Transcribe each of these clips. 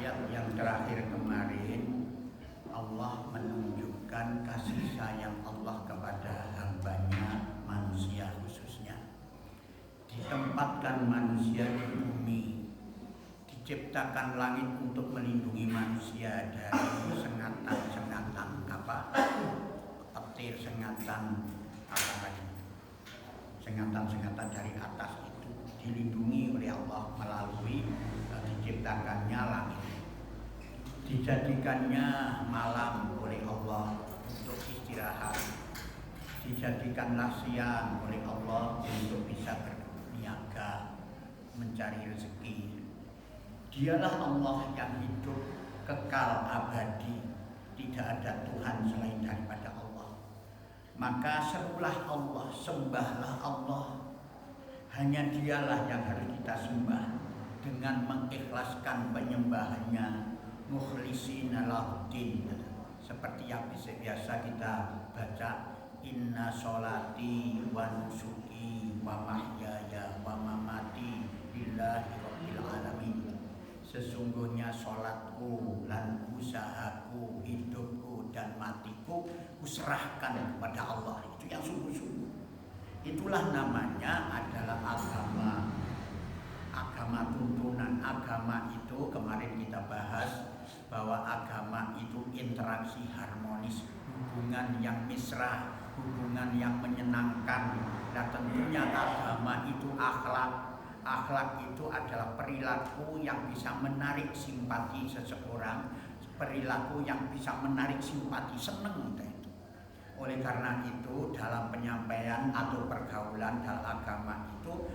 ayat yang terakhir kemarin Allah menunjukkan kasih sayang Allah kepada hambanya manusia khususnya. Ditempatkan manusia di bumi, diciptakan langit untuk melindungi manusia dari sengatan-sengatan petir, sengatan dari atas itu dilindungi oleh Allah melalui diciptakannya langit. Dijadikannya malam oleh Allah untuk istirahat, dijadikanlah siang oleh Allah untuk bisa berniaga, mencari rezeki. Dialah Allah yang hidup kekal abadi, tidak ada Tuhan selain daripada Allah. Maka serulah Allah, sembahlah Allah. Hanya Dialah yang harus kita sembah dengan mengikhlaskan penyembahannya, mukhlishina lahuddin. Seperti yang biasa kita baca, inna sholati wa nusuki wa mahyaya wa mamati lillahi rabbil alamin. Sesungguhnya sholatku dan usahaku, hidupku dan matiku kuserahkan kepada Allah. Itu yang sungguh-sungguh. Itulah namanya adalah agama tuntunan. Agama itu kemarin kita bahas bahwa agama itu interaksi harmonis, hubungan yang mesra, hubungan yang menyenangkan. Dan tentunya agama itu akhlak. Akhlak itu adalah perilaku yang bisa menarik simpati seseorang, perilaku yang bisa menarik simpati, seneng. Oleh karena itu dalam penyampaian atau pergaulan dalam agama itu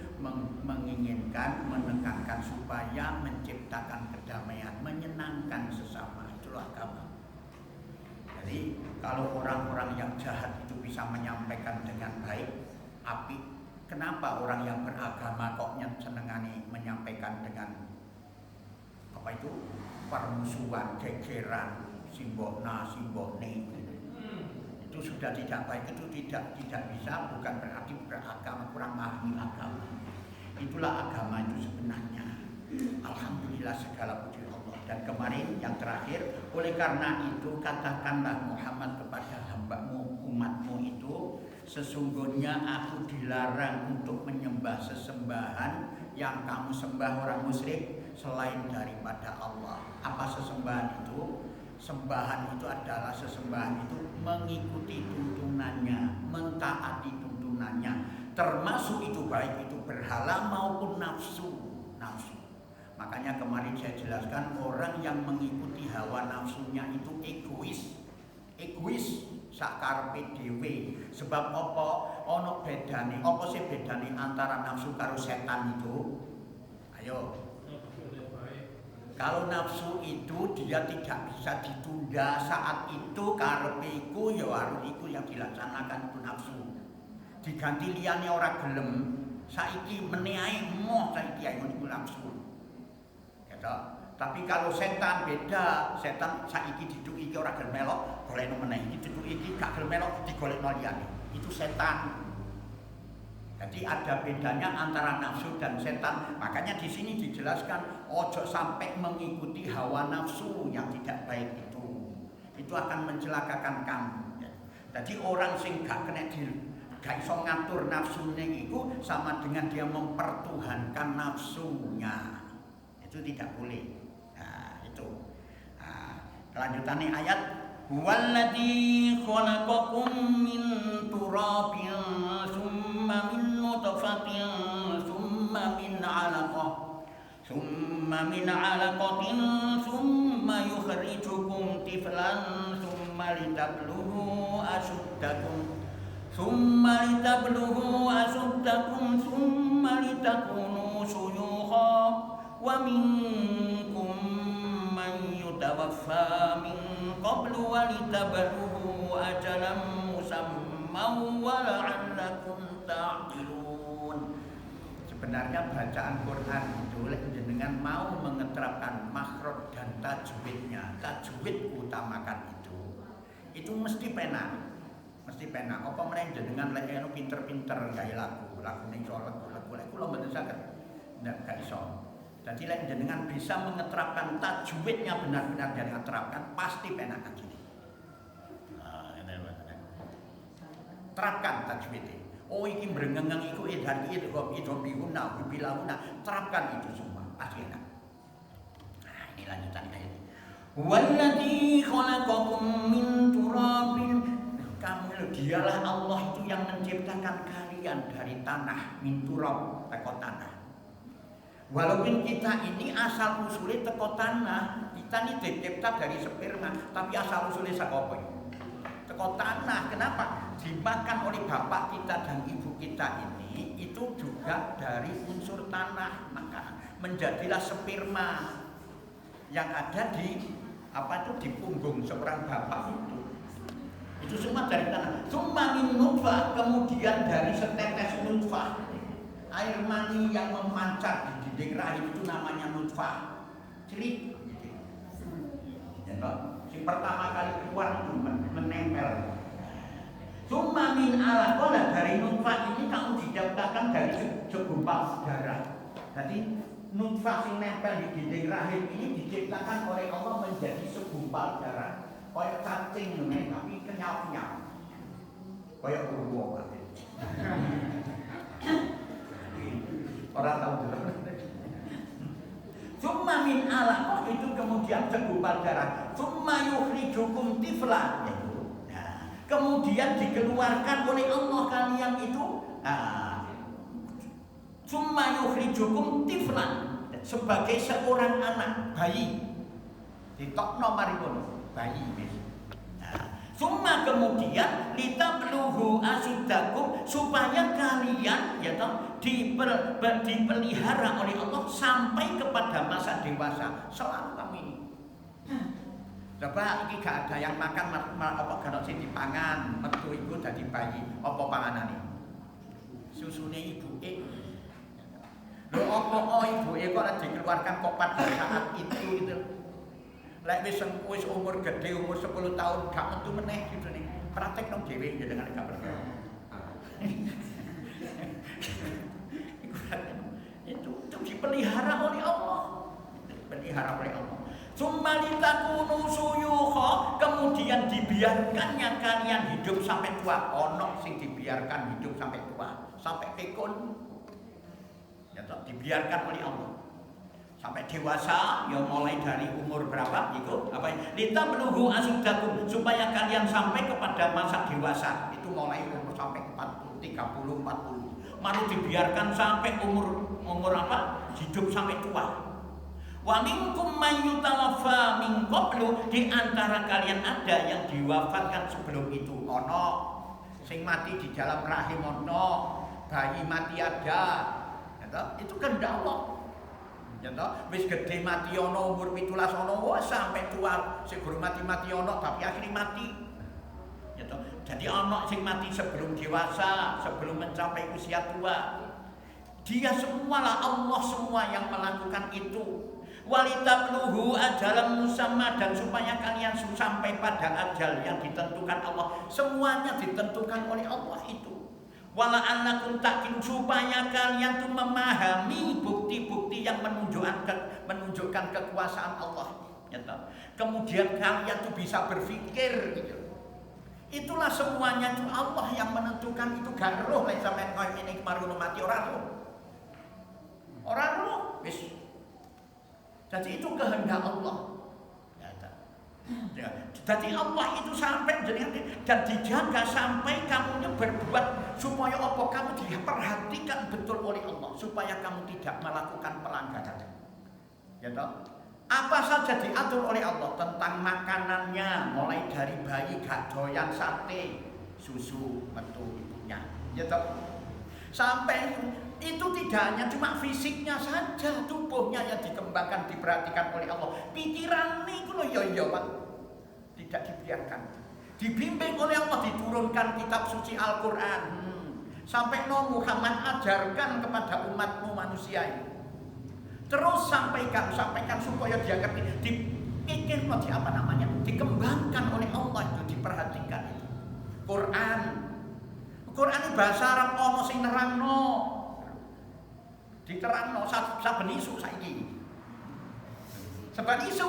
menginginkan, menekankan supaya menciptakan kedamaian, menyenangkan sesama. Itulah agama. Jadi kalau orang-orang yang jahat itu bisa menyampaikan dengan baik, apik, kenapa orang yang beragama kok senengani menyampaikan dengan permusuhan, gegeran, simbokna, simbokne? Itu sudah tidak baik, itu tidak bisa, bukan berarti beragama, kurang memahami agama. Itulah agama itu sebenarnya. Alhamdulillah segala puji Allah. Dan kemarin yang terakhir, oleh karena itu katakanlah Muhammad kepada hambamu, umatmu itu, sesungguhnya aku dilarang untuk menyembah sesembahan yang kamu sembah orang musyrik selain daripada Allah. Apa sesembahan itu? Sembahan itu adalah sesembahan itu mengikuti tuntunannya, mentaati tuntunannya, termasuk itu baik itu berhala maupun nafsu. Makanya kemarin saya jelaskan orang yang mengikuti hawa nafsunya itu egois sakarepe dhewe. Sebab apa? Ono bedane. Apa sih bedane antara nafsu karo setan itu? Ayo. Kalau nafsu itu dia tidak bisa ditunda, saat itu karepiku ya harus iku yang dilaksanakan itu nafsu. Diganti liyane ora gelem, saiki menehi moh saiki ayo niku nafsu. Ya toh? Tapi kalau setan beda, setan saiki diduk iki ora gelem melok, golekno meneh iki diduk iki gak gelem melok digolekno liyane. Itu setan. Jadi ada bedanya antara nafsu dan setan. Makanya di sini dijelaskan ojo sampai mengikuti hawa nafsu yang tidak baik itu. Itu akan mencelakakan kamu. Jadi orang sing gak iso ngatur nafsunya itu sama dengan dia mempertuhankan nafsunya. Itu tidak boleh. Nah, itu. Kelanjutannya ayat huwallazi khalaqakum min turabin summa min nutfatin summa min 'alaqah summa min 'alaqatin summa yukhrijukum tiflan summa litablughu ashuddakum summa litakunu shuyukha wa minkum man yutawaffa min qablu wa litablughu ajalan musamman wa la'allakum ta'qilun. Sebenarnya bacaan Quran itu dengan mau mengeterapkan makhraj dan tajwidnya, tajwid utamakan itu mesti penak. Apa meneh jenengan lek pinter-pinter gawe lagu ning lagu kula mboten saged ndak gak iso. Jadi lek jenengan bisa mengeterapkan tajwidnya benar-benar jenengan terapkan, pasti penak ngaji. Terapkan tajwidnya. Oh iki brengengeng iku idhar iki itu bihuna bilahuna, terapkan itu semua pasti enak. Nah, ini lanjutan ayat. Walladzi khalaqakum min turabin. Kamu dialah Allah itu yang menciptakan kalian dari tanah, min turab, teko tanah. Walaupun kita ini asal usulnya teko tanah, kita ini dicipta dari sperma, tapi asal usulnya sakopo. Teko tanah, kenapa? Dimakan oleh bapak kita dan ibu kita ini itu juga dari unsur tanah, maka menjadilah sperma yang ada di di punggung seorang bapak itu semua dari tanah. Summa min nutfah, kemudian dari setetes nutfah, air mani yang memancar di dinding rahim itu namanya nutfah. Cerit. Ya, si pertama kali keluar itu menempel. Summa min alaqah, dari nutfah ini kamu diciptakan dari segumpal darah. Jadi nutfah yang nempel di dinding rahim ini diciptakan oleh Allah menjadi segumpal darah. Kayak cacing nih, tapi kenyal-kenyal. Kayak uruwo kan. Orang tahu dulu. Summa min alaqah itu kemudian segumpal darah. Summa yukhrijukum tiflan. Nah, kemudian dikeluarkan oleh Allah kalian itu. Summa yukhrijukum tiflan, sebagai seorang anak bayi. Ditokno maripun bayi wis. Summa kemudian litabluhu asuddakum, supaya kalian ya toh dipelihara oleh Allah sampai kepada masa dewasa. Selalu kami ini. Coba iki gak ada yang makan apa gak sing dipangan, metu iku dadi bayi, apa panganane? Susune ibuke. Lho apa ibuke kok dikeluarkan kok pada saat itu. Lek wis umur gede, umur 10 tahun gak metu meneh gitu nih. Praktek nang dhewe ya dengan gak perlu. Itu dipelihara oleh Allah. Dipelihara oleh Allah. Summa litakunu suyukha, kemudian dibiarkannya kalian hidup sampai tua. Ono sing dibiarkan hidup sampai tua, sampai pikun. Ya toh, dibiarkan oleh Allah. Sampai dewasa, ya mulai dari umur berapa itu apa litabluhu asuddakum, supaya kalian sampai kepada masa dewasa. Itu mulai umur sampai 40, 30, 40. Baru dibiarkan sampai umur apa? Hidup sampai tua. Wa minkum may yutawaffa min qablu, di antara kalian ada yang diwafatkan sebelum itu. Ono sing mati di dalam rahim, ono bayi mati ada. Itu kehendak Allah. Ya toh, wis gede mati ono umur 17 ono sampai tua sing guru mati ono tapi akhirnya mati. Ya toh. Jadi ono sing mati sebelum dewasa, sebelum mencapai usia tua. Dia semualah Allah semua yang melakukan itu. Walitabluhu ajalan musamma, dan supaya kalian sampai pada ajal yang ditentukan Allah. Semuanya ditentukan oleh Allah itu. Wala annakum taqin, supaya kalian tuh memahami bukti-bukti yang menunjukkan kekuasaan Allah. Ya, kemudian kalian tuh bisa berpikir gitu. Itulah semuanya itu Allah yang menentukan itu. Gak roh lain sampai kau ini kemarin mati orang roh. Orang roh, wis. Jadi itu kehendak Allah. Ya, jadi Allah itu sampai dan dijaga sampai kamunya berbuat supaya apa kamu diperhatikan betul oleh Allah, supaya kamu tidak melakukan pelanggaran. Ya toh? Apa saja diatur oleh Allah tentang makanannya, mulai dari bayi gak doyan sate, susu metu ibunya. Ya toh? Sampai itu tidak hanya cuma fisiknya saja, tubuhnya yang dikembangkan, diperhatikan oleh Allah. Pikiran itu loh ya Pak, tidak dibiarkan. Dibimbing oleh Allah, diturunkan kitab suci Al-Quran. Sampai Muhammad ajarkan kepada umatmu manusia ini. Terus sampaikan supaya dia ngerti. Dipikir dikembangkan oleh Allah itu, diperhatikan itu. Quran ini bahasa Arab ono sing nerangno. Diterangno saben isu saiki. Sebab isu.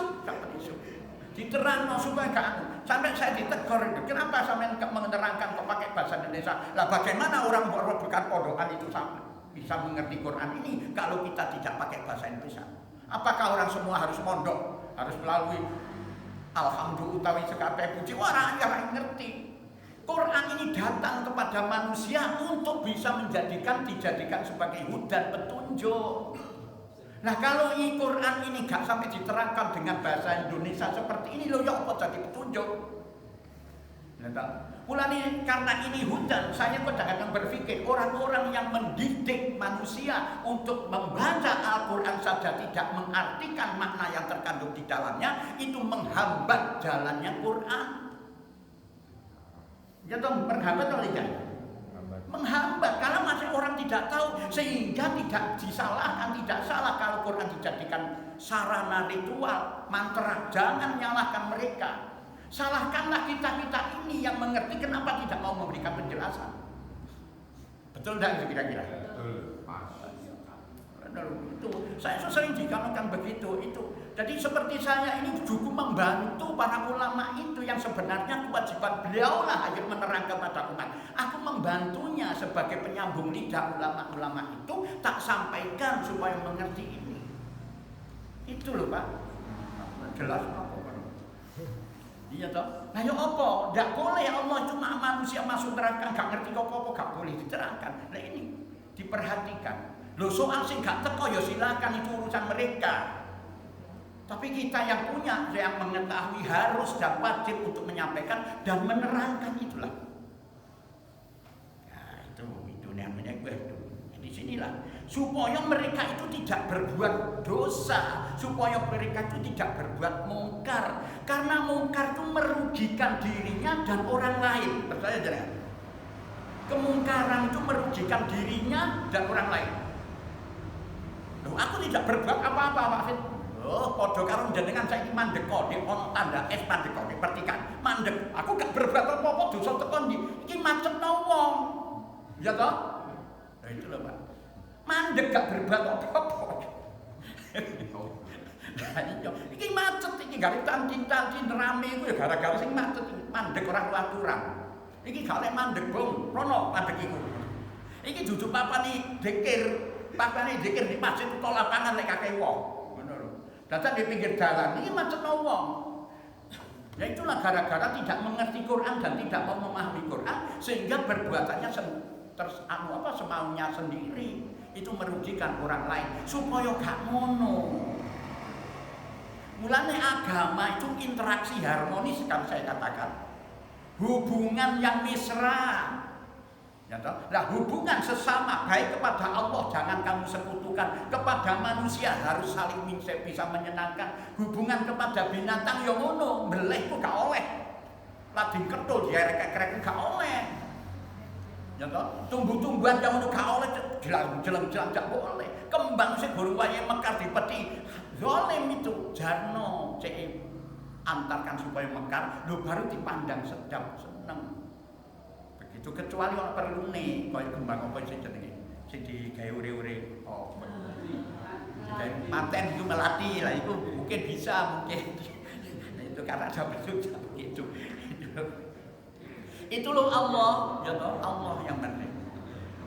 Diterangno supaya gak sampai saya ditegur itu. Kenapa sampai menerangkan kok pakai bahasa Indonesia? Lah bagaimana orang bukan podokan itu sama bisa mengerti Quran ini kalau kita tidak pakai bahasa Indonesia? Apakah orang semua harus mondok, harus melalui alhamdulillah utawi sekape puji orang yang ngerti? Quran ini datang kepada manusia untuk bisa dijadikan sebagai hudan petunjuk. Nah kalau Quran ini gak sampai diterangkan dengan bahasa Indonesia seperti ini loh, ya apa jadi petunjuk? Mulai karena ini hujan, saya kadang-kadang berpikir orang-orang yang mendidik manusia untuk membaca Al-Quran saja tidak mengartikan makna yang terkandung di dalamnya, itu menghambat jalannya Quran. Ya toh, menghambat atau tidak? Menghambat karena masih orang tidak tahu, sehingga tidak disalahkan, tidak salah kalau Quran dijadikan sarana ritual, mantra. Jangan nyalahkan mereka, salahkanlah kita ini yang mengerti kenapa tidak mau memberikan penjelasan. Betul tidak kira-kira? Betul. Itu saya sering dikatakan begitu itu. Jadi seperti saya ini cukup membantu para ulama itu yang sebenarnya kewajiban beliau lah yang menerangkan pada umat. Aku membantunya sebagai penyambung lidah ulama-ulama itu, tak sampaikan supaya mengerti ini. Itu loh Pak. Jelas apa? Iya toh? Nah ya apa? Tidak boleh Allah cuma manusia masuk neraka gak ngerti apa-apa, gak boleh diterangkan. Nah ini diperhatikan. Loh soal sing gak teko ya silakan, itu urusan mereka. Tapi kita yang punya, yang mengetahui harus dan wajib untuk menyampaikan dan menerangkan itulah. Nah itu namanya gue itu. Di sinilah supaya mereka itu tidak berbuat dosa, supaya mereka itu tidak berbuat mungkar. Karena mungkar itu merugikan dirinya dan orang lain. Percaya tidak? Kemungkaran itu merugikan dirinya dan orang lain. Loh, aku tidak berbuat apa-apa Pak Fit. Oh, podo karo jenengan saiki mandek kode ono tanda S mandek kode. Pertikan, mandek. Aku gak berbuat apa-apa dosa tekan iki macetno wong. Ya toh? Nah itu loh Pak. Mandek gak berbuat apa-apa. Nah iya, iki macet iki gak tancin-tancin rame iku ya gara-gara sing macet iki. Mandek ora aturan. Iki gak lek mandek bong, rono mandek iku. Iki dudu papane dzikir. Papane dzikir di masjid utawa lapangan lek kakek wong. Datang di pinggir jalan, ini macet wong. Ya itulah gara-gara tidak mengerti Quran dan tidak mau memahami Quran, sehingga perbuatannya semaunya sendiri. Itu merugikan orang lain. Supaya gak ngono. Mulane agama itu interaksi harmonis kan saya katakan. Hubungan yang mesra. Ya toh? Nah, hubungan sesama baik kepada Allah jangan kamu sekutukan, kepada manusia harus saling bisa menyenangkan. Hubungan kepada binatang ya ngono, mbeleh ku gak oleh. Lading ketul direk-rek gak oleh. Ya toh? Tumbuh-tumbuhan yang ngono gak oleh, jelang-jelang gak boleh. Kembang sing burung wayahe mekar dipeti. Zalim itu jarno cek antarkan supaya mekar, lho baru dipandang sedap seneng. Itu kecuali orang perlu nih, kau kembang apa sih jenenge, sing digawe ure-ure, oh, paten itu melati lah, itu mungkin bisa, mungkin itu karena ada begitu, itu loh Allah, ya toh Allah yang benar.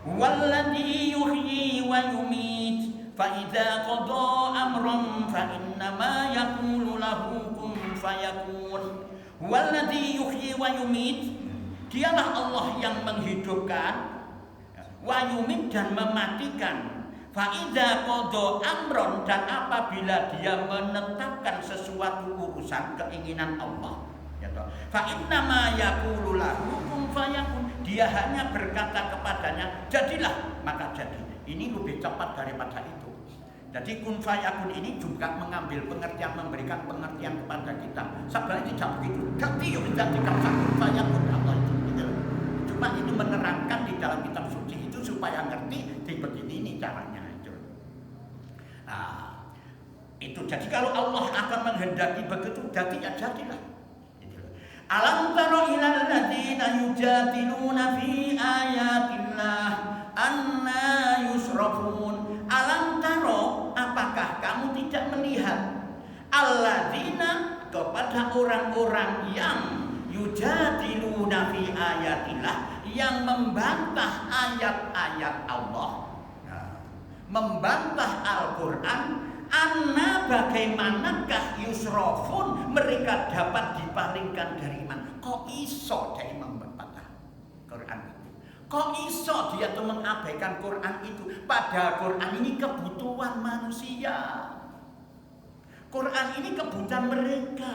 Walladzi yuhyi wa yumit, fa idza qada amran fa innama yaqulu lahu kun fayakun. Walladzi yuhyi wa yumit, dialah Allah yang menghidupkan, wa yumit dan mematikan. Fa idza qada amron, dan apabila dia menetapkan sesuatu urusan keinginan Allah, ya toh. Fa innama yaqulu lahu kun fayakun, dia hanya berkata kepadanya jadilah, maka jadi. Ini lebih cepat daripada itu. Jadi kun fayakun ini juga mengambil pengertian, memberikan pengertian kepada kita. Sebenarnya tidak begitu. Jadi yuk menjadikan kun fayakun Allah itu. Cuma itu menerangkan di dalam kitab suci itu supaya ngerti di begini ini caranya itu. Nah, itu jadi kalau Allah akan menghendaki begitu, jadi ya jadilah. Alam taro ilal ladzina yujadiluna fi ayatillah anna yusrafun. Alam taro, apakah kamu tidak melihat? alladzina, kepada orang-orang yang yujadiluna fi ayatillah, yang membantah ayat-ayat Allah, membantah Al-Quran. Anna, bagaimanakah yusrofun, mereka dapat dipalingkan dari iman. Kok iso dari membantah Quran itu? Kok iso dia tuh mengabaikan Quran itu? Padahal Quran ini kebutuhan manusia. Quran ini kebutuhan mereka.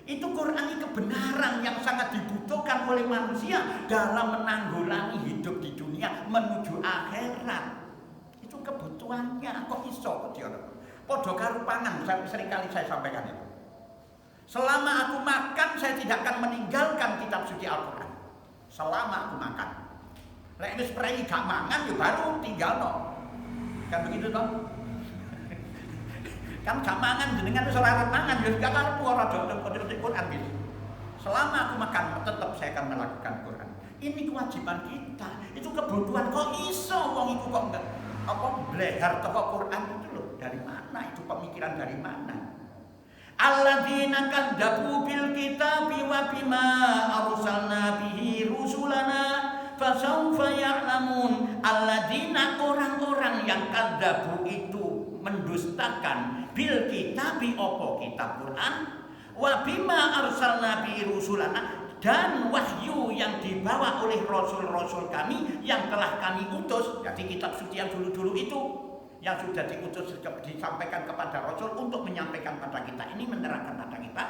Itu Quran ini kebenaran yang sangat dibutuhkan oleh manusia dalam menanggulangi hidup di dunia menuju akhirat. Itu kebutuhannya. Kok iso dia? Podo karo pangan, seringkali saya sampaikan itu. Selama aku makan, saya tidak akan meninggalkan kitab suci Al-Quran. Selama aku makan. Lek wis prei gak mangan ya baru tinggal no. Kan begitu toh? Kan gak mangan jenengan wis ora arep mangan ya gak arep ora do Quran wis. Selama aku makan tetap saya akan melakukan Quran. Ini kewajiban kita. Itu kebutuhan. Kok iso wong iku kok enggak blehar teko Quran itu loh. Dari mana itu pemikiran dari mana? Alladzina kadzabu bil kitabi wa bima arsalna bihi rusulana fasawfa ya'lamun. Alladzina, orang-orang yang kadzabu itu mendustakan bil kitabi, opo kitab Quran, wa bima arsalna bihi rusulana, dan wahyu yang dibawa oleh rasul-rasul kami yang telah kami utus. Jadi kitab suci yang dulu-dulu itu yang sudah diutus disampaikan kepada rasul untuk menyampaikan pada kita, ini menerangkan pada kita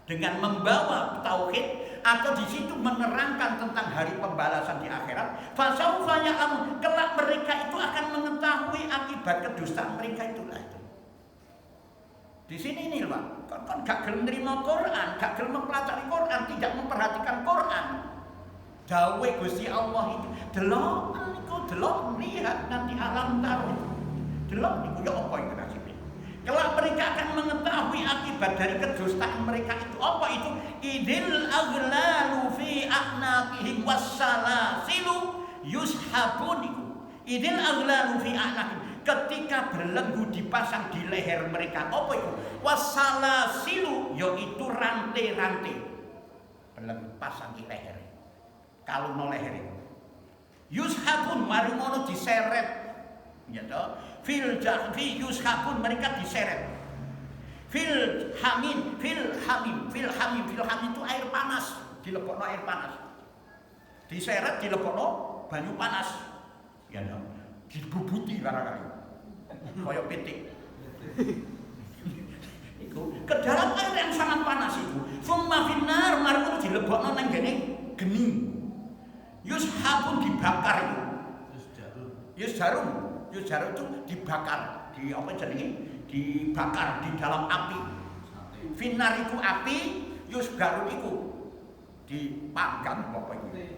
dengan membawa tauhid, atau di situ menerangkan tentang hari pembalasan di akhirat. Fasaufa ya'lamun, kelak mereka itu akan mengetahui akibat kedustaan mereka itulah itu. Di sini nih Pak, kan gak gelem nerima Quran, gak gelem mempelajari Quran, tidak memperhatikan Quran. Dawe Gusti Allah itu, delok lihat nanti alam taruh itu. Delok niku ya apa itu nasibnya. Kalau mereka akan mengetahui akibat dari kedustaan mereka itu, apa itu? Idil aghlalu fi a'naqihim wassalasilu yushabun iku. Idil aghlalu fi a'naqihim, ketika belenggu dipasang di leher mereka, apa itu? Wassalasilu, yaitu rantai-rantai belenggu pasang di leher. Kalau no leher itu yushabun, mari ngono diseret. Ya toh, fil jahfi yushabun, mereka diseret. Fil hamim itu air panas, dilebokno air panas. Diseret dilebokno banyu panas. Ya toh, dibubuti barangkali. Kaya pitik. Iku ke dalam air yang sangat panas itu. Summa finnar, marku dilebokno nang gene geni. Yushabun, dibakar itu. Yusjarum itu dibakar, di apa jenenge? Dibakar di dalam api. Finnar itu api, yusgaru itu dipanggang apa itu?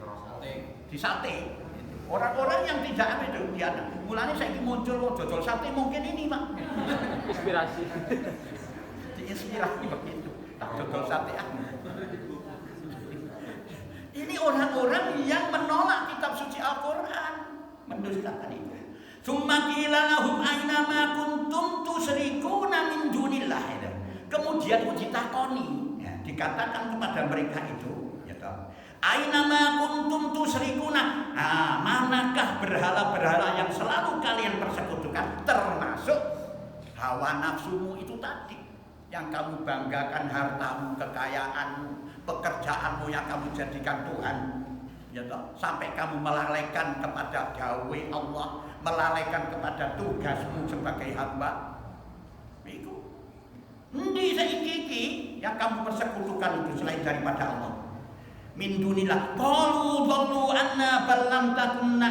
Di sate. Orang-orang yang tidak ada itu dia. Mulanya saya muncul dodol sate mungkin ini Pak. Inspirasi. Diinspirasi begitu. Dodol sate Ini orang-orang yang menolak kitab suci Al-Quran, mendustakan itu. Tsumma qila lahum aina ma kuntum tusyrikuna min dunillah. Kemudian ditakoni, ya, dikatakan kepada mereka itu, ya toh. Aina ma kuntum tusyrikuna. Nah, manakah berhala-berhala yang selalu kalian persekutukan, termasuk hawa nafsumu itu tadi, yang kamu banggakan, hartamu, kekayaanmu, pekerjaanmu yang kamu jadikan Tuhan, ya toh, sampai kamu melalaikan kepada dawe Allah, melalaikan kepada tugasmu sebagai hamba. Iku endi saiki yang kamu persekutukan itu selain daripada Allah? Min dunillah. Qalu dhallu anna ballam nakun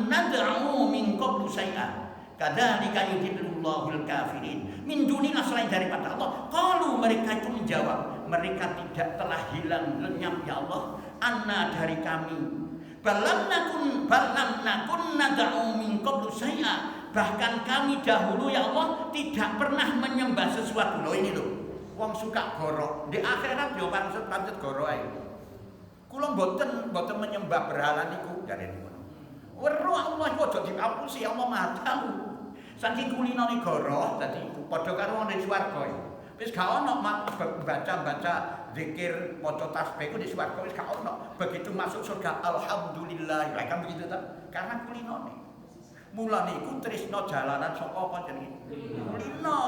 nad'u min qablu syai'an. Kadzalika yudhillullahu al-kafirin. Min dunillah, selain daripada Allah. Qalu, mereka itu menjawab, mereka tidak telah hilang lenyap ya Allah, anna dari kami. Balam nakun nad'u min qablu syai'a, bahkan kami dahulu ya Allah tidak pernah menyembah sesuatu. Loh ini loh, wong suka goro di akhirat yo pancet goro ae. Kula mboten menyembah berhala niku dari ngono. Weruh Allah kok aja diapusi, Allah Maha tahu. Saking kulino negara dadi padha karo wong ning swarga. Wis gak ono baca zikir maca tasbih ku di swarga wis gak ono. Begitu masuk surga alhamdulillah. Ya kan begitu ta? Karena kulinone. Mulane iku tresno jalanan saka apa jenenge? Kulino.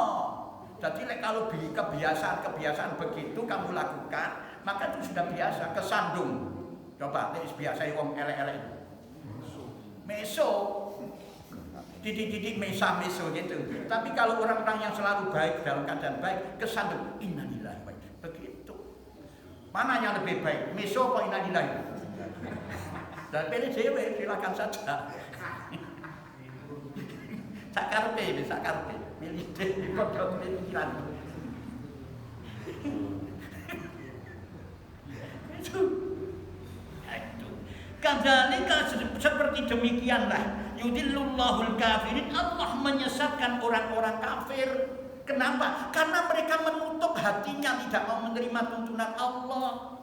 Jadi kalau kebiasaan begitu kamu lakukan, maka itu sudah biasa, kesandung. Coba nek biasa wong elek-elek itu. Meso. Titik-titik meso gitu. Tapi kalau orang-orang yang selalu baik dalam keadaan baik, kesandung innalillahi wa inna begitu. Mana yang lebih baik? Meso apa innalillahi? Dan pilih dewe, silakan saja. Sakarpe. Milih dewe, kodok pikiran. Itu. Kadzalika seperti demikianlah yudillullahul kafirin, Allah menyesatkan orang-orang kafir. Kenapa? Karena mereka menutup hatinya, tidak mau menerima tuntunan Allah.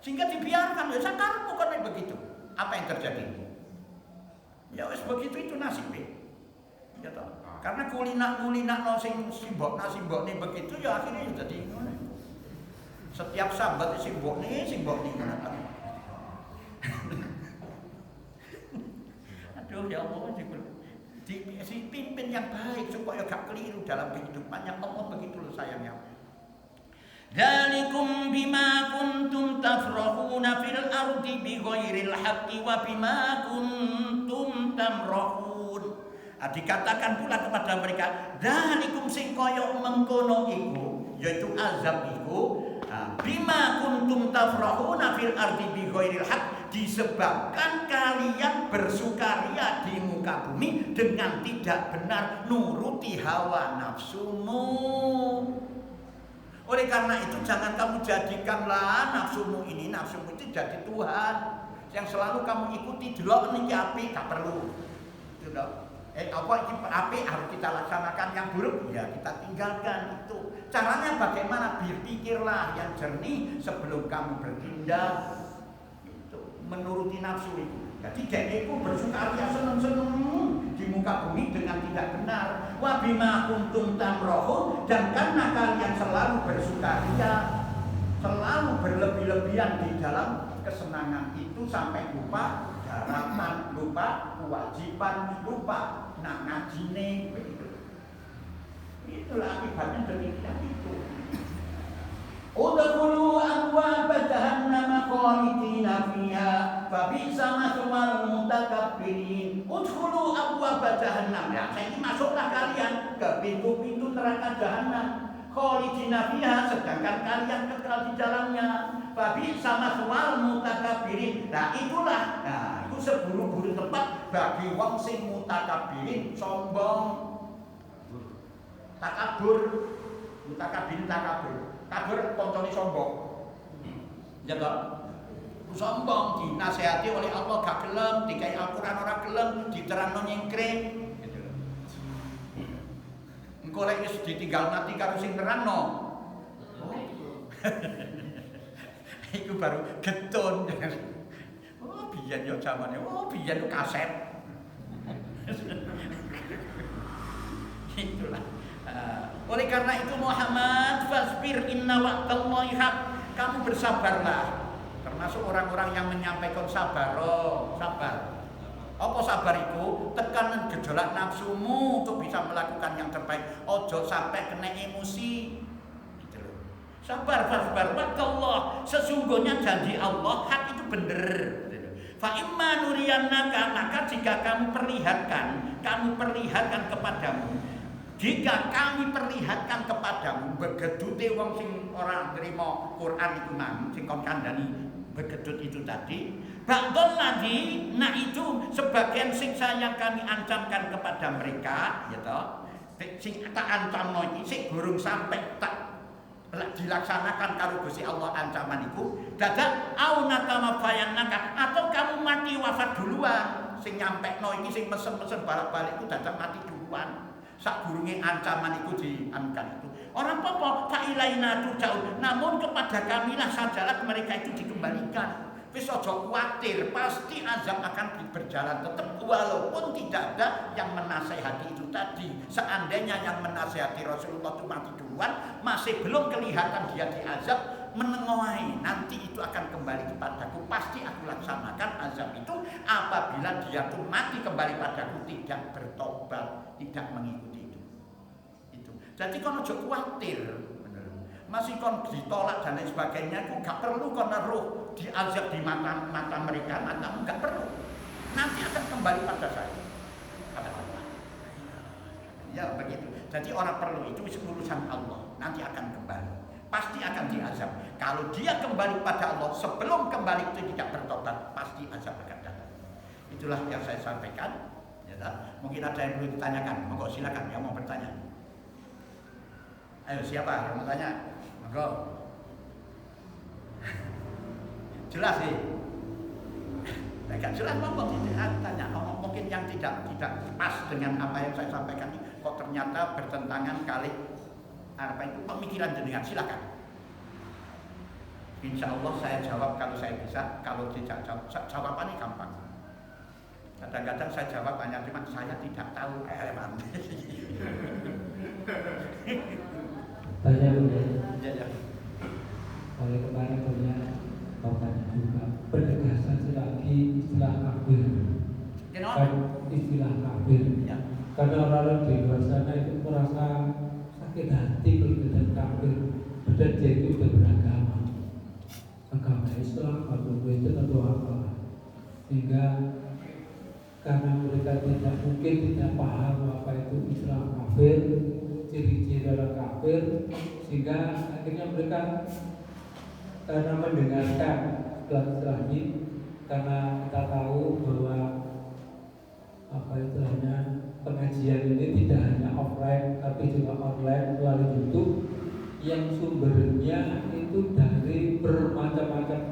Sehingga dibiarkan, ya sakarmu kan begitu. Apa yang terjadi? Ya wis begitu itu nasibnya. Ya toh. Karena kulinak no sing simbokne begitu ya akhirnya jadi ngono. Setiap sahabat simbokne ngono. Aduh ya Allah, dipimpin yang baik supaya gak keliru dalam kehidupannya. Allah begitu loh sayangnya. Dzalikum bima kuntum tafrahuna fil ardi bighairil haqqi wa bima kuntum tamrahun. Dikatakan pula kepada mereka, dzalikum sing kaya mengkono iku, yaitu azab iku, bima kuntum tafrahuna fil ardi bighairil haqq, disebabkan kalian bersukaria di muka bumi dengan tidak benar, nuruti hawa nafsumu. Oleh karena itu jangan kamu jadikanlah nafsumu itu jadi Tuhan yang selalu kamu ikuti. Delok niki apik gak perlu. Itu loh. Apa iki apik harus kita laksanakan, yang buruk ya kita tinggalkan. Itu caranya bagaimana? Berpikirlah yang jernih sebelum kamu bertindak. Menuruti nafsu itu. Jadi dekne iku bersukaria seneng-seneng di muka bumi dengan tidak benar. Wa bima kuntum tamrahun, dan karena kalian selalu bersukaria, selalu berlebih-lebihan di dalam kesenangan itu sampai lupa daratan, lupa kewajiban, lupa nak ngajine begitu. Itulah akibatnya demikian itu. Udkhulu abwaaba jahannam khalidina fiha fabisa mathwal mutakabbirin. Udkhulu abwaaba jahannam. Ya, ini masuklah kalian ke pintu-pintu neraka jahanam. Khalidina fiha, sedangkan kalian kekal di dalamnya. Fabisa mathwal mutakabbirin. Nah, itulah. Nah, itu seburuk-buruk tempat bagi wong sing mutakabbirin, sombong. Takabur. Kabur koncone sombong. Ya toh? Sombong dinasehati oleh Allah gak gelem, dikai Al-Qur'an ora gelem, diterangno nyengkring. Gitu lho. Engko lek wis ditinggal mati karo sing nerangno. Iku baru getun. Oh, biyen yo zamane. Oh, biyen kaset. Itulah. Oleh karena itu Muhammad, fasbir inna wa'dallahi haq. Kamu bersabarlah. Termasuk orang-orang yang menyampaikan sabar. Apa sabar itu? Tekan gejolak nafsumu untuk bisa melakukan yang terbaik. Ojo sampai kena emosi. Gitu loh. Sabar, wa'dallah. Sesungguhnya janji Allah hak itu benar. Fa imma nuriyannaka, maka jika kamu perlihatkan kepadamu. Jika kami perlihatkan kepadamu begedute wong sing ora nrimo Quran iku mang sing kon kandhani begedut itu tadi, ba'dul ladzi, nah itu sebagian siksa yang kami ancamkan kepada mereka, ya toh. Sing tak ancamno iki sing durung sampai tak dilaksanakan karo Gusti Allah ancaman iku, dadak au natamafayannaka, atau kamu mati wafat duluan. Sing nyampekno iki sing mesen-mesen balik-balik iku dadak mati duluan. Sadurunge ancaman itu diamkan itu. Orang apa fa ilaina turja'un. Namun kepada kamilah sajalah mereka itu dikembalikan. Wis aja khawatir, pasti azab akan berjalan tetap walaupun tidak ada yang menasehati itu tadi. Seandainya yang menasehati Rasulullah itu mati duluan, masih belum kelihatan dia diazab, menengahi nanti itu akan kembali kepadaku, pasti aku laksanakan azab itu apabila dia tuh mati kembali padaku, tidak bertobat, tidak mengikuti itu. Jadi kon ojo khawatir, masih kon ditolak dan lain sebagainya, aku gak perlu kon naruh diazab di mata mereka, matamu gak perlu. Nanti akan kembali pada saya, kata Allah. Ya begitu. Jadi orang perlu itu urusan Allah, nanti akan kembali, pasti akan diazab. Kalau dia kembali pada Allah sebelum kembali itu tidak bertobat, pasti azab akan datang. Itulah yang saya sampaikan. Ya, mungkin ada yang perlu ditanyakan, monggo silakan yang mau bertanya. Ayo siapa yang mau tanya? Monggo. Jelas sih. Tidak jelas monggo tanya. Mungkin yang tidak pas dengan apa yang saya sampaikan ini, kok ternyata bertentangan kali apa itu pemikiran jenengan, silakan. Insya Allah saya jawab kalau saya bisa, kalau tidak jawab, jawabannya gampang. Kadang-kadang saya jawab hanya cuma saya tidak tahu. Tanya dulu Ya. oleh kemarin punya tanya juga penegasan lagi istilah kafir. Kan istilah kafir. Ya. Karena orang di luar sana itu merasa sakit hati kalau dan kafir. Padahal dia itu sudah beragama, agama Islam atau Kristen atau apa. Sehingga karena mereka tidak paham apa itu Islam kafir, ciri-ciri orang kafir, sehingga akhirnya mereka karena mendengarkan setelah ini, karena kita tahu bahwa apa istilahnya pengajian ini tidak hanya offline tapi juga online melalui YouTube yang sumbernya itu dari bermacam-macam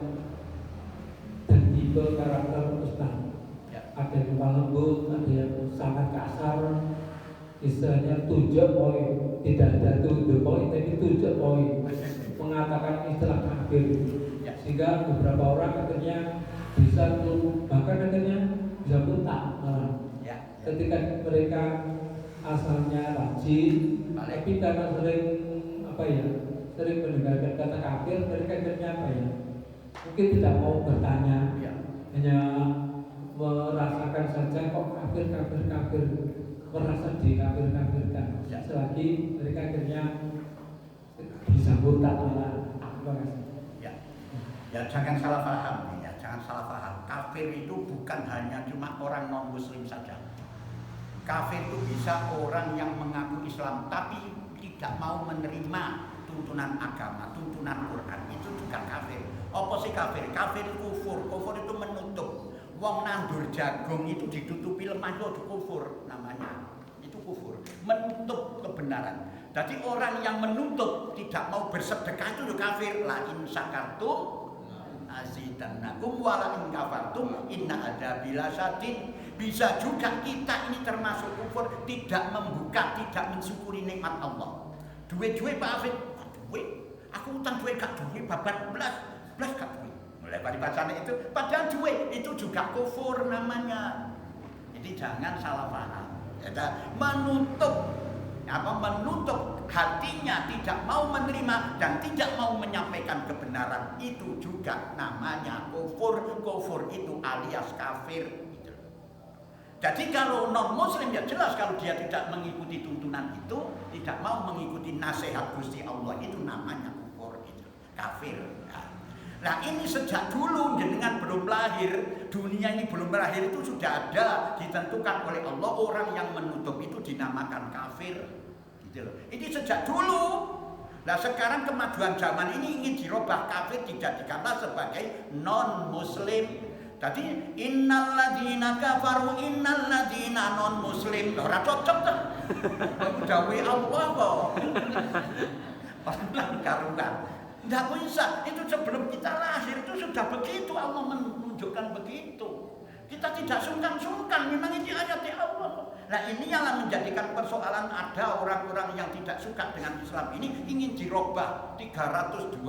dan tipe karakter ustaz. Ada yang lembut, ada yang sangat kasar, istilahnya tujuh poin, tidak ada tujuh poin, tapi tujuh poin mengatakan istilah kafir, sehingga beberapa orang akhirnya bisa bahkan akhirnya bisa buta malah. Ketika mereka asalnya rajin, tapi karena sering mendengarkan kata kafir, mereka akhirnya mungkin tidak mau bertanya, hanya merasakan saja kok kafir, merasa dikafir-kafirkan. Selagi mereka akhirnya bisa buta malah. Terima kasih. Ya jangan salah paham, ya jangan salah paham. Kafir itu bukan hanya cuma orang non Muslim saja. Kafir itu bisa orang yang mengaku Islam tapi tidak mau menerima tuntunan agama, tuntunan Quran, itu juga kafir. Apa sih kafir? Kafir kufur. Kufur itu menutup. Wong nandur jagung itu ditutupi lemah, itu kufur namanya. Itu kufur, menutup kebenaran. Jadi orang yang menutup tidak mau bersedekah itu kafir. La in syakartum azidannakum wa la in kafartum inna adzabi lasyadid. Bisa juga kita ini termasuk kufur, tidak membuka, tidak mensyukuri nikmat Allah. Duit-duit Pak Afid, duit. Aku utang duit gak duit, babar belas gak duit. Mulai dari bacaan itu, padahal duit itu juga kufur namanya. Jadi jangan salah paham. Menutup hatinya, tidak mau menerima dan tidak mau menyampaikan kebenaran, itu juga namanya kufur. Kufur itu alias kafir. Jadi kalau non muslim ya jelas kalau dia tidak mengikuti tuntunan itu, tidak mau mengikuti nasihat Gusti Allah, itu namanya kufur, itu kafir. Nah ini sejak dulu jenengan belum lahir, dunia ini belum berakhir itu sudah ada ditentukan oleh Allah, orang yang menutup itu dinamakan kafir, gitu loh. Ini sejak dulu. Nah sekarang kemajuan zaman ini ingin dirubah, kafir dijadikanlah sebagai non muslim. Jadi innalladzina kafaru innalladzina non muslim. Ora cocok tuh. Dawuh Allah kok. Karuan. Tidak bisa, itu sebelum kita lahir itu sudah begitu, Allah menunjukkan begitu. Kita tidak sungkan-sungkan, memang ini ayat Allah. Nah ini yang menjadikan persoalan ada orang-orang yang tidak suka dengan Islam ini ingin dirubah 320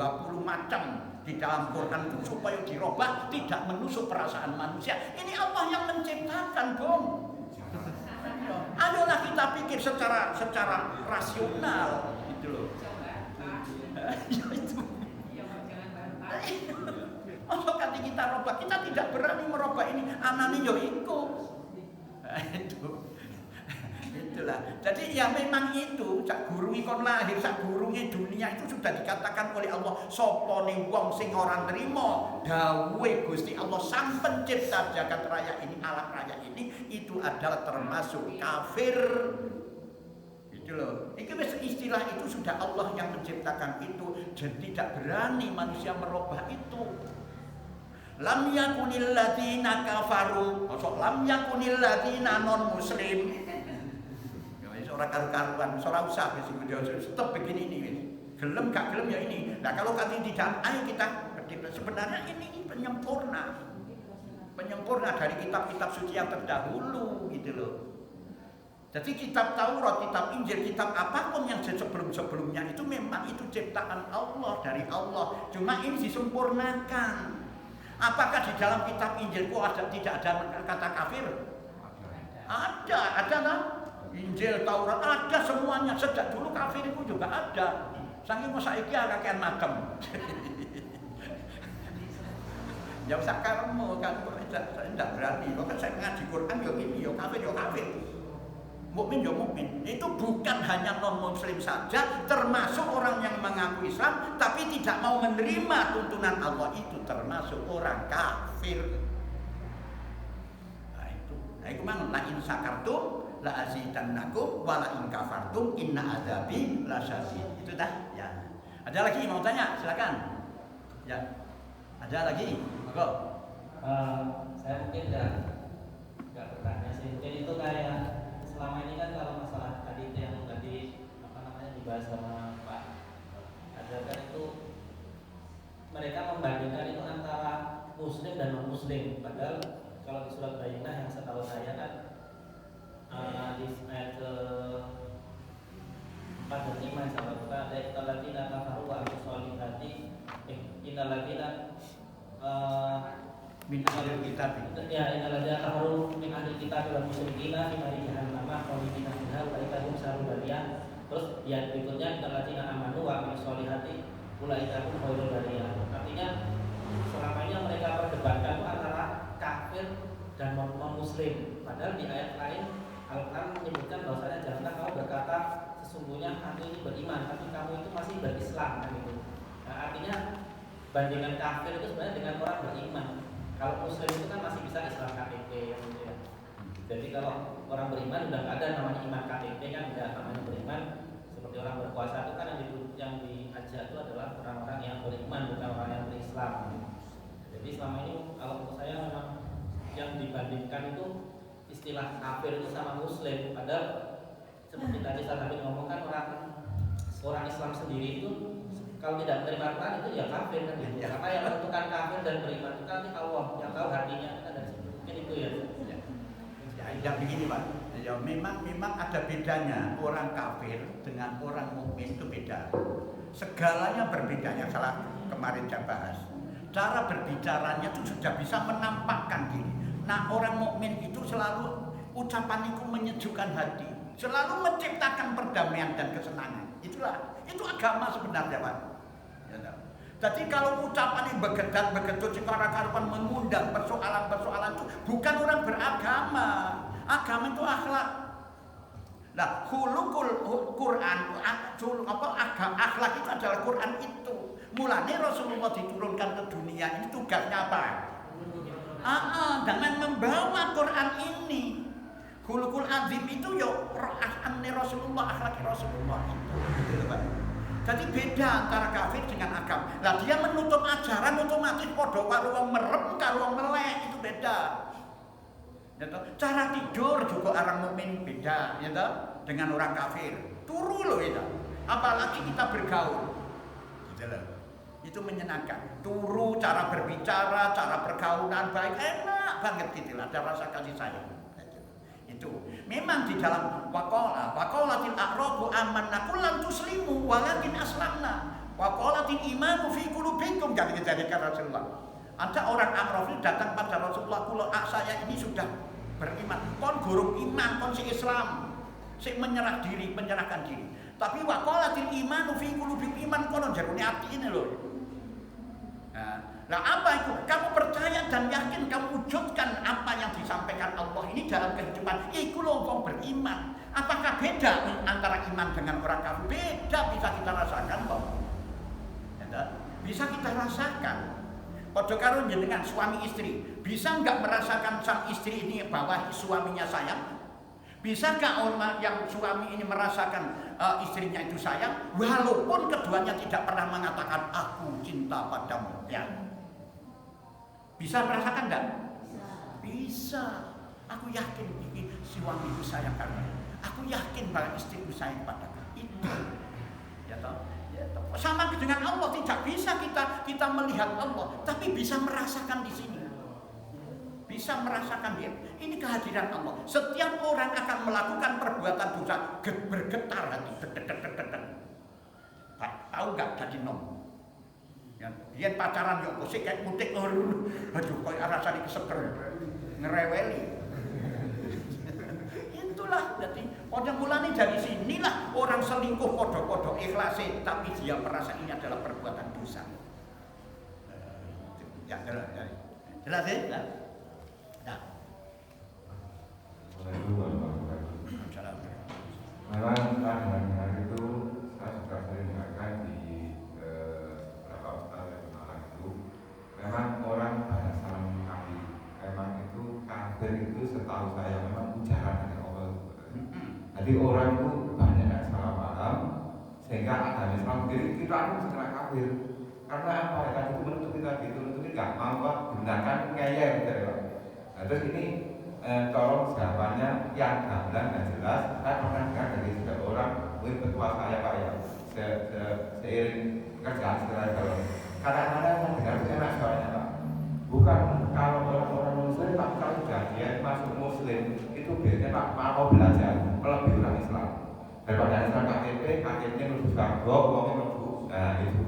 macam di dalam Quran itu supaya dirubah, tidak menusuk perasaan manusia. Ini Allah yang menciptakan, Bung. Ayolah kita pikir secara rasional, gitu loh. Oh, nanti kita robah, kita tidak berani merubah ini. Anani yo ikut. Itulah. Jadi ya memang itu sak gurungi kon lahir, sak gurungi dunia itu sudah dikatakan oleh Allah, sapa ning wong sing ora nrimo dawuhe Gusti Allah sang pencipta jagat raya ini, alam raya ini, itu adalah termasuk kafir. Itu loh. Iki wis istilah itu sudah Allah yang menciptakan itu, jadi tidak berani manusia merubah itu. Lam yakunil ladzina kafaru, maksud lam yakunil ladzina non muslim. Orang karu-karuan, ora usah wis stop begini ini wis. Gelem gak gelem ya ini. Nah kalau kata tidak, ayo kita sebenarnya ini penyempurna. Penyempurna dari kitab-kitab suci yang terdahulu gitu loh. Jadi kitab Taurat, kitab Injil, kitab apapun yang sebelum-sebelumnya itu memang itu ciptaan Allah, dari Allah. Cuma ini disempurnakan. Apakah di dalam kitab Injilku tidak ada kata kafir? Ada kan? Injil, Taurat, ada semuanya. Sejak dulu kafir itu juga ada. Saking saiki kakean macam. Ya usah karemu kan tidak berani. Bahkan saya ngaji Quran ya ini ya kafir ya kafir. Mukmin ya mukmin. Itu bukan hanya non muslim saja, termasuk orang yang mengaku Islam tapi tidak mau menerima tuntunan Allah, itu termasuk orang kafir. Nah itu mana la in sakartum la azidannakum wa la in kafartum inna adzabi lasyadid. Itu dah ya. Ada lagi mau tanya? Silakan. Ya. Ada lagi? Monggo. Saya mungkin enggak bertanya sih. Mungkin itu kayak selama ini kan kalau masalah tadi itu yang tadi dibahas sama Pak Azhar kan itu mereka membandingkan itu antara muslim dan non muslim. Padahal kalau di surat Bayyinah yang setahu saya kan di ayat ke 4 dan 5 sama kita ada innalladzina kafaru wa amilus-solihati innalladzina min ahlil kitab. Ya innalladzina kafaru min ahlil kitab wal musyrikina fi nari jahannam khalidina fiha ulaika hum syarrul bariyah. Terus yang berikutnya innalladzina amanu wa amilus-solihati ulaika hum khairul bariyah. Artinya selama ini yang mereka perdebatkan itu antara kafir dan non-muslim. Padahal di ayat lain Al-Quran menyebutkan bahwasanya janganlah kamu berkata sesungguhnya kamu ini beriman, tapi kamu itu masih berislam kan gitu. Nah, artinya bandingan kafir itu sebenarnya dengan orang beriman. Kalau muslim itu kan masih bisa Islam KTP gitu ya. Jadi kalau orang beriman udah nggak ada namanya iman KTP kan, nggak namanya beriman. Seperti orang berpuasa itu kan yang diajak itu adalah orang-orang yang beriman, bukan orang yang berislam. Jadi selama ini kalau menurut saya memang yang dibandingkan itu istilah kafir itu sama muslim. Padahal seperti tadi saya ngomong kan orang Islam sendiri itu kalau tidak menerima Quran itu ya kafir kan gitu. Ya. Karena yang menentukan kafir dan beriman itu kan Allah yang tahu hatinya kan dari situ. Mungkin itu ya. Ya begini Pak. Ya memang ada bedanya orang kafir dengan orang mukmin itu beda. Segalanya berbeda yang salah kemarin saya bahas. Cara berbicaranya itu sudah bisa menampakkan diri. Nah orang mukmin itu selalu ucapan itu menyejukkan hati, selalu menciptakan perdamaian dan kesenangan. Itu agama sebenarnya Pak. Ya, jadi kalau ucapan yang begedan karuan mengundang persoalan-persoalan itu bukan orang beragama. Agama itu akhlak. Nah, khuluqul Quran, akhlak itu adalah Quran itu. Mulanya Rasulullah diturunkan ke dunia ini tugasnya apa? Dengan membawa Quran ini. Khuluqul azim itu yo Rasulullah, akhlak Rasulullah itu. Jadi beda antara kafir dengan agama. Lah dia menutup ajaran otomatis podo karo wong merem karo wong melek itu beda. Ya toh? Cara tidur juga orang mukmin beda, ya toh? Dengan orang kafir. Turu loh itu. Apalagi kita bergaul. Gitu loh. Itu menyenangkan. Turu, cara berbicara, cara pergaulan baik, enak banget gitu lah. Ada rasa kasih sayang. Itu memang di dalam waqalatil a'rabu amanna kullan tuslimu walakin aslamna. Wa qalatil imanu fi qulubikum, kata Rasulullah. Ada orang A'rafi datang pada Rasulullah, kula saya ini sudah beriman. Kon gurung iman, kon si Islam. Si menyerahkan diri. Tapi wa qalatil imanu fi qulubikum, iman kono jarune ati ini lho. Nah, apa itu? Kamu percaya dan yakin, kamu wujudkan apa yang disampaikan Allah ini dalam kehidupan. Iku lho wong beriman. Apakah beda antara iman dengan orang kafir? Beda, bisa kita rasakan kok. Bisa kita rasakan. Padha karo jenengan suami istri, bisa enggak merasakan sang istri ini bahwa suaminya sayang? Bisa enggak orang yang suami ini merasakan istrinya itu sayang, walaupun keduanya tidak pernah mengatakan aku cinta padamu? Ya. Bisa merasakan enggak? Bisa. Aku yakin ini suamiku sayang karena aku yakin bahwa istriku sayang padaku. Itu. Ya toh? Sama dengan Allah, tidak bisa kita melihat Allah, tapi bisa merasakan di sini. Bisa merasakan dia. Ini kehadiran Allah. Setiap orang akan melakukan perbuatan dosa, bergetar hati. Tahu nggak jadi nom? Ya, dia pacaran yuk, musik kayak mutik, aduh, kayak rasanya keseger, ngereweli. Itulah, jadi pada mulanya dari sinilah orang selingkuh podo-podo ikhlas, tapi dia merasa ini adalah perbuatan dosa. Ya, jelas ya? Nah. Memang dengan itu saya sudah sering dengarkan di beberapa ustaz yang malang itu, memang orang banyak salah memahami. Memang itu kafir itu setahu saya memang ujaran dari Allah. Jadi orang itu banyak yang salah paham, sehingga agama Islam sendiri kita itu secara kafir. Karena apa? Ya tadi itu menutupi nggak mau gunakan ngeyel gitu ya. Nah, terus ini tolong jawabannya yang gamblang dan jelas. Saya pernah dengar dari seorang mungkin ketua saya Pak ya, seiring kerjaan setelah kalau kadang-kadang saya dengar itu enak soalnya Pak. Bukan kalau orang-orang Muslim, tapi kalau sudah dia masuk Muslim itu biasanya Pak mau belajar melebihi orang Islam. Daripada Islam KTP-nya lebih sargo, uangnya lebih, nah itu.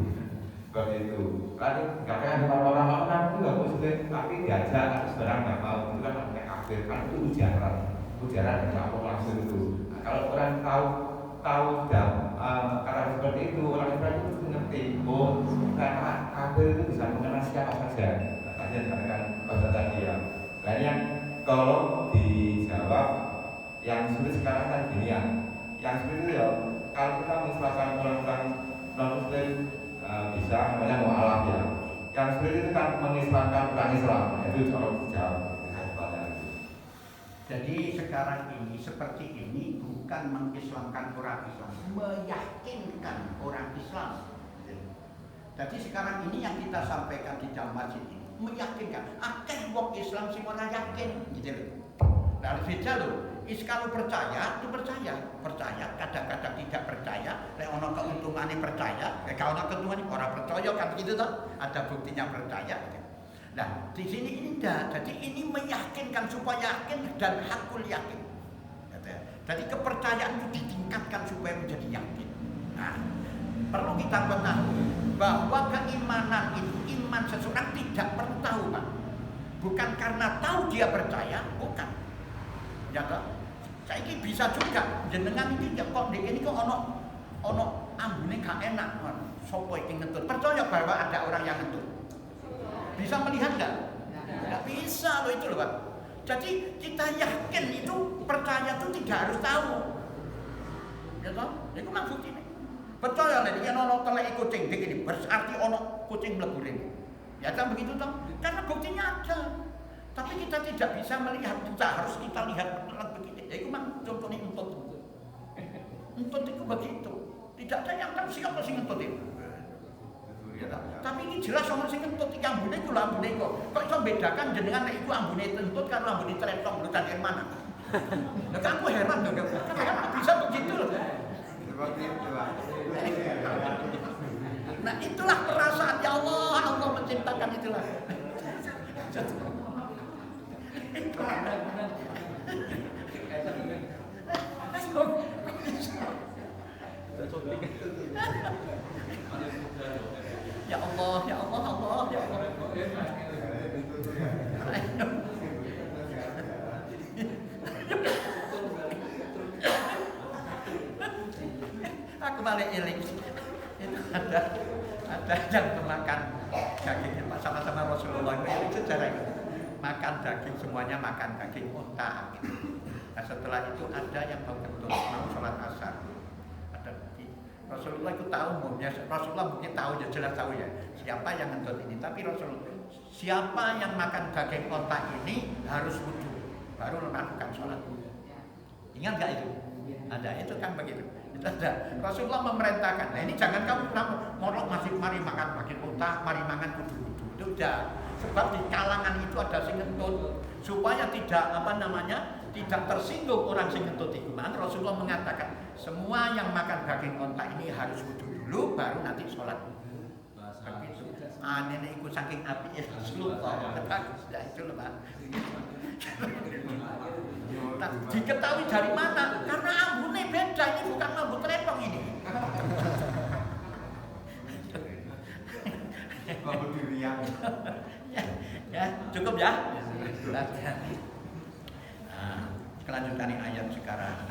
Seperti itu. Lalu kadang orang-orang itu nggak Muslim, tapi diajak atau sebarang nggak mau, itu kan namanya kafir. Kan itu ujaran dari Allah langsung itu. Nah, kalau orang tahu dan karena seperti itu orang Islam itu mengerti. Oh, karena kafir itu bisa mengenal siapa saja. Makanya dikatakan bahasa tadi ya. Dan yang kalau dijawab yang sulit sekarang kan gini ya. Yang sulit itu ya kalau kita mengistilahkan orang-orang non-Muslim bisa namanya mu'alaf ya. Yang sulit itu kan mengislamkan orang Islam. Itu kalau dijawab. Jadi sekarang ini seperti ini bukan mengislamkan orang Islam, meyakinkan orang Islam. Jadi sekarang ini yang kita sampaikan di dalam masjid ini meyakinkan. Akeh wong Islam sing ora yakin, gitu loh. Nah, beda loh. Kalau percaya itu percaya, kadang-kadang tidak percaya. Nek ono keuntungannya percaya, kalau ono keuntungannya orang percaya kan begitu toh. Ada buktinya percaya. Nah, di sini ini enggak. Jadi ini meyakinkan supaya yakin dan hakul yakin. Jadi kepercayaan itu ditingkatkan supaya menjadi yakin. Nah, perlu kita ketahui bahwa keimanan itu iman seseorang tidak perlu tahu, Pak. Bukan karena tahu dia percaya, bukan. Ya toh? Saya ini bisa juga jenengan ini ya kok ini kok ono ambune gak enak. Sopo iki ngentut. Percaya bahwa ada orang yang ngentut. Bisa melihat enggak? Enggak bisa loh itu loh, Pak. Jadi kita yakin itu percaya itu tidak harus tahu. Ya toh? Iku mah buktine. Percaya nek yen ono telek kucing begini berarti ono kucing mlebu rene. Ya kan begitu toh? Karena buktinya ada. Tapi kita tidak bisa melihat, harus kita lihat begini. Ya itu mah contohnya entut. Entut itu begitu. Tidak ada yang tahu siapa sing entut itu. Ya, tapi ini jelas orang sing entut iki ambune ku ambune kok. Kok iso bedakan jenengan nek iku ambune entut karo ambune tretong lho yang mana? Lah kan aku heran lho. Kan bisa begitu loh. Seperti itu, Pak. Nah, itulah perasaan ya Allah menciptakan itulah. paling eling itu ada yang memakan daging sama-sama Rasulullah itu sejarah itu. Makan daging, semuanya makan daging unta gitu. Nah setelah itu ada yang mau kentut, mau sholat asar. Ada Rasulullah itu tahu umumnya, Rasulullah mungkin tahu ya, jelas tahu ya siapa yang kentut ini. Tapi Rasulullah, siapa yang makan daging unta ini harus wudu, baru melakukan sholat. Ingat nggak itu? Ada, itu kan begitu. Itu ada. Rasulullah memerintahkan. Nah ini jangan kamu morok masih mari makan daging unta, mari makan kudu-kudu. Itu udah. Sebab di kalangan itu ada sing ngentut supaya tidak tidak tersinggung orang sing ngentut itu. Maka Rasulullah mengatakan semua yang makan daging unta ini harus wudu dulu baru nanti sholat. Begitu. Ini ikut saking api ya Rasulullah. Ya itu loh Pak. Nah, diketahui dari mana? Karena ambune beda, ini bukan rambut rempong ini. Rambut diriang. Ya, cukup ya. Nah, kelanjutan ayat sekarang.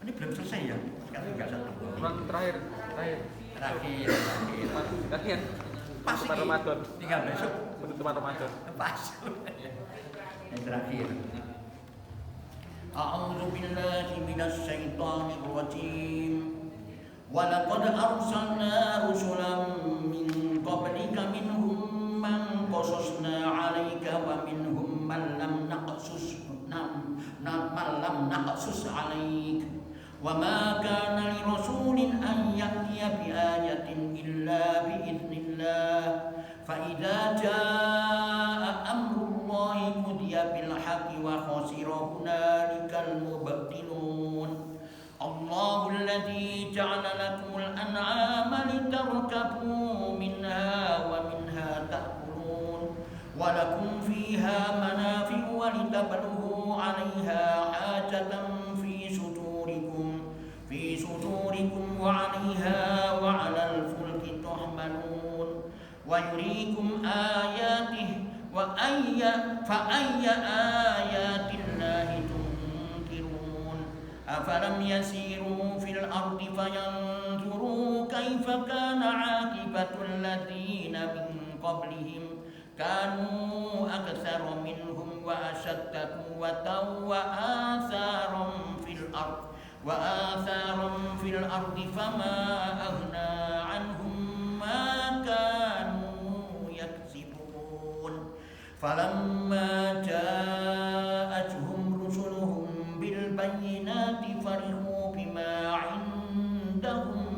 Ini belum selesai ya? Sekarang juga satu. Terakhir. Pas ini. Ramadan. Tinggal besok. Penutupan Ramadan. Pas. Yang terakhir. A'udzu billahi minasy syaithanir rajim. Wa laqad arsalna rusulan min qablika minhum man qasasna 'alaika wa minhum man lam naqsus 'alaik. Wa ma kana li rasulin an ya'tiya bi ayatin illa bi idznillah. Fa idza jaa amrullahi qudiya bil haqqi wa khasira hunalikal mubtilun. Allahu alladzi ja'ala lakumul an'ama litarkabu minha wa minha ta'kulun wa lakum fiha manafi'u wa litablughu 'alayha hajatan fi sudurikum wa 'alayha wa 'alal fulki tuhmalun wa yuriikum ayatihi wa fa ayya ayatillahi tunkirun. Afalam yasiru fil ardi fayanzuru kaifa kana 'aqibatul ladzina min qablihim kanu aktsara minhum wa ashadda quwwatan wa atharan fil ardi fama aghna 'anhum ma kanu yaksibun. Falamma ja'atuhum rusuluhum bil bayyinati farihu bima 'indahum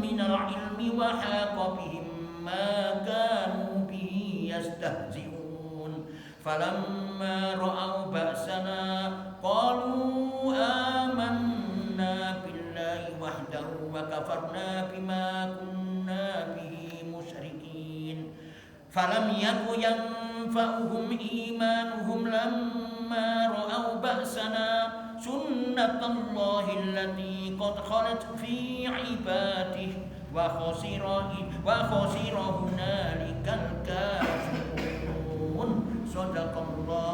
minal ilmi wa haqa bihim ma kanu bihi yastahzi'un. Falamma ra'aw ba'sana qalu amanna billahi wahdahu wa kafarna bima kunna bihi musyrikin. Falam yaku yanfa'uhum imanuhum lamma ra'aw ba'sana sunnatallahi allati qad khalat fi ibadihi wa khasira hunalikal kafirun. Sadaqallah